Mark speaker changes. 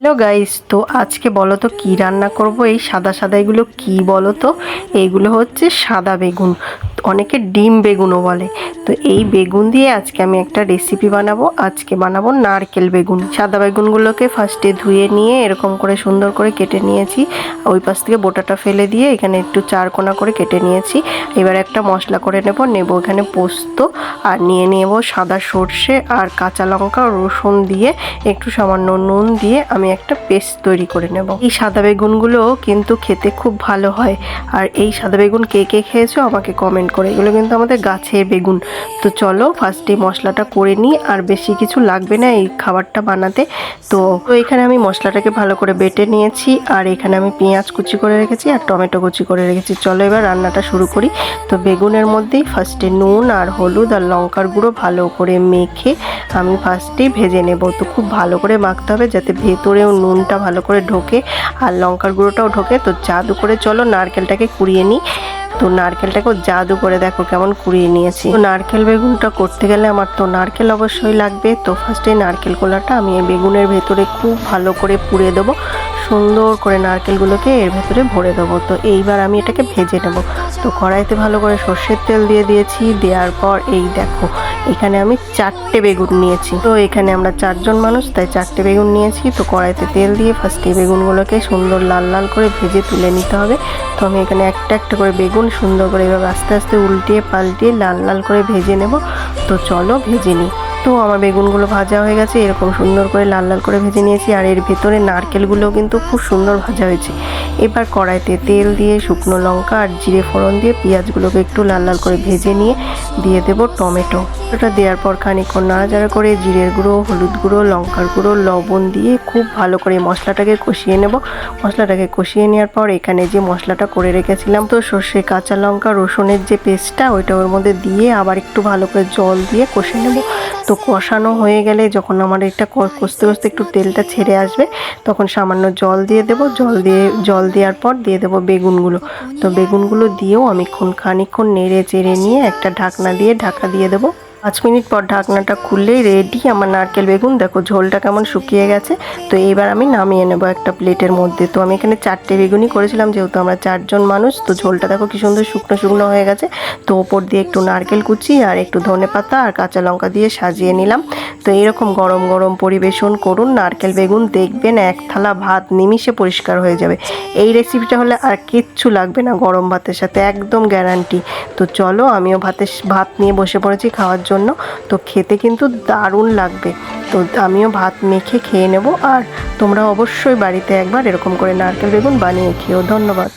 Speaker 1: Hello guys, তো আজকে বলো তো কী রান্না করব। এই সাদা সাদা এগুলো কি বলো তো? এইগুলো হচ্ছে সাদা বেগুন, অনেকে ডিম বেগুনও বলে। তো এই বেগুন দিয়ে আজকে আমি একটা রেসিপি বানাবো। আজকে বানাবো নারকেল বেগুন। সাদা বেগুনগুলোকে ফার্স্টে ধুয়ে নিয়ে এরকম করে সুন্দর করে কেটে নিয়েছি। ওই পাশ থেকে বোটাটা ফেলে দিয়ে এখানে একটু চারকোনা করে কেটে নিয়েছি। এবার একটা মশলা করে নেব এখানে পোস্ত, আর নিয়ে নেব সাদা সর্ষে আর কাঁচা লঙ্কা রসুন দিয়ে একটু সামান্য নুন দিয়ে আমি একটা পেস্ট তৈরি করে নেব। এই সাদা বেগুনগুলো কিন্তু খেতে খুব ভালো হয়। আর এই সাদা বেগুন কে কে খেয়েছো আমাকে কমেন্ট করে। এগুলো কিন্তু আমাদের গাছের বেগুন। তো চলো ফার্স্টে মশলাটা করে নিই। আর বেশি কিছু লাগবে না এই খাবারটা বানাতে। তো এখানে আমি মশলাটাকে ভালো করে বেটে নিয়েছি। আর এখানে আমি পেঁয়াজ কুচি করে রেখেছি আর টমেটো কুচি করে রেখেছি। চলো এবার রান্নাটা শুরু করি। তো বেগুনের মধ্যেই ফার্স্টে নুন আর হলুদ আর লঙ্কার গুঁড়ো ভালো করে মেখে আমি ফার্স্টেই ভেজে নেব। তো খুব ভালো করে মাখতে হবে যাতে ভেতরেও নুনটা ভালো করে ঢোকে আর লঙ্কার গুঁড়োটাও ঢোকে। তো জাদু করে চলো নারকেলটাকে কুড়িয়ে নিই। তো নারকেলটাকেও জাদু করে দেখো কেমন কুড়িয়ে নিয়েছি। তো নারকেল বেগুনটা করতে গেলে আমার তো নারকেল অবশ্যই লাগবে। তো ফার্স্টে নারকেল কোলাটা আমি এই বেগুনের ভেতরে খুব ভালো করে পুড়ে দেবো। সুন্দর করে নারকেলগুলোকে এর ভেতরে ভরে দেবো। তো এইবার আমি এটাকে ভেজে নেব। তো কড়াইতে ভালো করে সর্ষের তেল দিয়ে দিয়েছি। দেওয়ার পর এই দেখো এখানে আমি 4টে বেগুন নিয়েছি। তো এখানে আমরা 4জন মানুষ, তাই 4টে বেগুন নিয়েছি। তো কড়াইতে তেল দিয়ে ফার্স্টে বেগুনগুলোকে সুন্দর লাল লাল করে ভেজে তুলে নিতে হবে। তো আমি এখানে একটা একটা করে বেগুন সুন্দর করে এভাবে আস্তে আস্তে উল্টিয়ে পাল্টিয়ে লাল লাল করে ভেজে নেব। তো চলো ভেজে নিই। তো আমার বেগুনগুলো ভাজা হয়ে গেছে, এরকম সুন্দর করে লাল লাল করে ভেজে নিয়েছি। আর এর ভেতরে নারকেলগুলোও কিন্তু খুব সুন্দর ভাজা হয়েছে। এবার কড়াইতে তেল দিয়ে শুকনো লঙ্কা আর জিরে ফোড়ন দিয়ে পেঁয়াজগুলোকে একটু লাল লাল করে ভেজে নিয়ে দিয়ে দেবো টমেটো। ওটা দেওয়ার পর খানিকক্ষণ নাড়াচাড়া করে জিরের গুঁড়ো, হলুদ গুঁড়ো, লঙ্কার গুঁড়ো, লবণ দিয়ে খুব ভালো করে মশলাটাকে কষিয়ে নেব। মশলাটাকে কষিয়ে নেওয়ার পর এখানে যে মশলাটা করে রেখেছিলাম, তো সর্ষে, কাঁচা লঙ্কা, রসুনের যে পেস্টটা ওইটা ওর মধ্যে দিয়ে আবার একটু ভালো করে জল দিয়ে কষে নেব। তো কষানো হয়ে গেলে যখন আমার এটা কষতে কষতে একটু তেলটা ছেড়ে আসবে তখন সামান্য জল দিয়ে দেবো। জল দেওয়ার পর দিয়ে দেবো বেগুনগুলো। তো বেগুনগুলো দিয়েও আমি খানিকক্ষণ নেড়ে চেড়ে নিয়ে একটা ঢাকনা দিয়ে ঢাকা দিয়ে দেবো। 5 মিনিট পর ঢাকনাটা খুললেই রেডি আমার নারকেল বেগুন। দেখো ঝোলটা কেমন শুকিয়ে গেছে। তো এইবার আমি নামিয়ে নেব একটা প্লেটের মধ্যে। তো আমি এখানে 4টে বেগুনই করেছিলাম যেহেতু আমরা 4জন মানুষ। তো ঝোলটা দেখো কি সুন্দর শুকনো শুকনো হয়ে গেছে। তো ওপর দিয়ে একটু নারকেল কুচি আর একটু ধনেপাতা আর কাঁচা লঙ্কা দিয়ে সাজিয়ে নিলাম। তো এইরকম গরম গরম পরিবেশন করুন নারকেল বেগুন, দেখবেন এক থালা ভাত নিমিষে পরিষ্কার হয়ে যাবে। এই রেসিপিটা হলে আর কিচ্ছু লাগবে না গরম ভাতের সাথে, একদম গ্যারান্টি। তো চলো আমিও ভাত নিয়ে বসে পড়েছি খাওয়ার জন্য। তো খেতে কিন্তু দারুণ লাগবে। তো আমিও ভাত মেখে খেয়ে নেব। আর তোমরা অবশ্যই বাড়িতে একবার এরকম করে নারকেল বেগুন বানিয়ে খেও। ধন্যবাদ।